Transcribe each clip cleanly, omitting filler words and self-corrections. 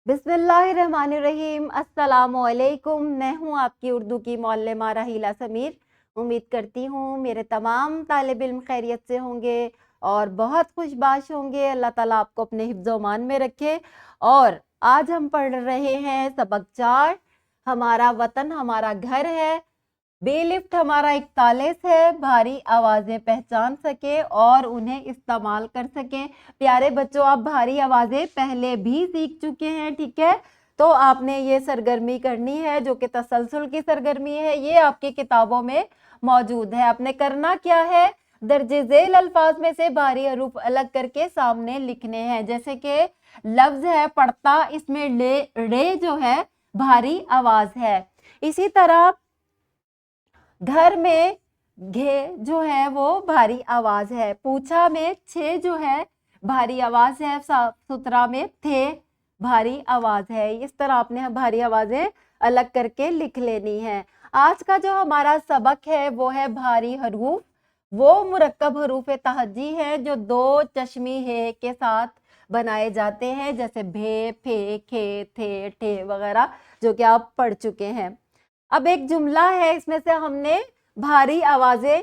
बिस्मिल्लाहिर्रहमानिर्रहीम। अस्सलामुअलैकुम। मैं हूँ आपकी उर्दू की मौल्लिमा राहीला समीर। उम्मीद करती हूँ मेरे तमाम तालिब इल्म खैरियत से होंगे और बहुत खुशबाश होंगे। अल्लाह ताला आपको अपने हिफ्ज़ मान में रखे। और आज हम पढ़ रहे हैं सबक 4, हमारा वतन हमारा घर है। बेलिफ्ट हमारा एक तालिस है, भारी आवाज़ें पहचान सके और उन्हें इस्तेमाल कर सकें। प्यारे बच्चों, आप भारी आवाज़ें पहले भी सीख चुके हैं, ठीक है। तो आपने ये सरगर्मी करनी है जो कि तसलसल की सरगर्मी है, ये आपकी किताबों में मौजूद है। आपने करना क्या है, दर्जे झेल अल्फाज में से भारी हरूफ अलग करके सामने लिखने हैं। जैसे कि लफ्ज है पढ़ता, इसमें रे जो है भारी आवाज़ है। इसी तरह घर में घे जो है वो भारी आवाज है। पूछा में छे जो है भारी आवाज है। साफ सुथरा में थे भारी आवाज है। इस तरह आपने भारी आवाजें अलग करके लिख लेनी है। आज का जो हमारा सबक है वो है भारी हरूफ। वो मुरक्कब हरूफ तहज्जी है जो दो चश्मी हे के साथ बनाए जाते हैं, जैसे भे, फे, खे, थे, ठे वगैरह, जो कि आप पढ़ चुके हैं। अब एक जुमला है, इसमें से हमने भारी आवाजें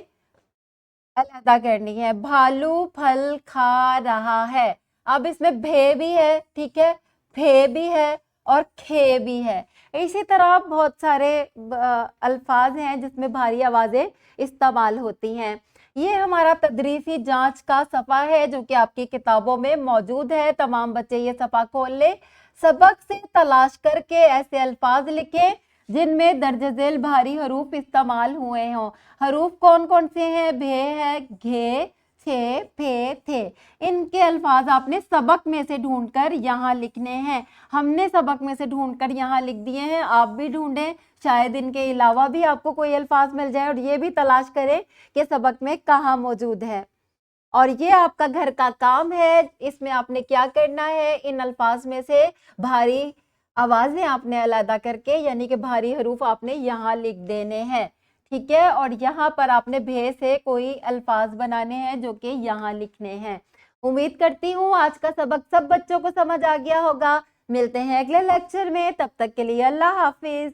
अलहदा करनी है। भालू फल खा रहा है। अब इसमें भे भी है, ठीक है, फे भी है और खे भी है। इसी तरह बहुत सारे अल्फाज हैं जिसमें भारी आवाजें इस्तेमाल होती हैं। ये हमारा तदरीसी जांच का सफ़ा है जो कि आपकी किताबों में मौजूद है। तमाम बच्चे ये सफ़ा खोल ले, सबक से तलाश करके ऐसे अल्फाज लिखें जिनमें दर्ज झेल भारी हरूफ इस्तेमाल हुए हों। हरूफ कौन कौन से हैं? भे है, घे, छे, फे, थे। इनके अल्फाज आपने सबक में से ढूंढकर यहाँ लिखने हैं। हमने सबक में से ढूंढकर यहाँ लिख दिए हैं, आप भी ढूंढें, शायद इनके अलावा भी आपको कोई अल्फाज मिल जाए, और ये भी तलाश करें कि सबक में कहाँ मौजूद है। और ये आपका घर का काम है। इसमें आपने क्या करना है, इन अल्फाज में से भारी आवाजें आपने अलहदा करके, यानी कि भारी हरूफ आपने यहाँ लिख देने हैं, ठीक है। और यहाँ पर आपने भे से कोई अल्फाज बनाने हैं जो कि यहाँ लिखने हैं। उम्मीद करती हूँ आज का सबक सब बच्चों को समझ आ गया होगा। मिलते हैं अगले लेक्चर में, तब तक के लिए अल्लाह हाफिज।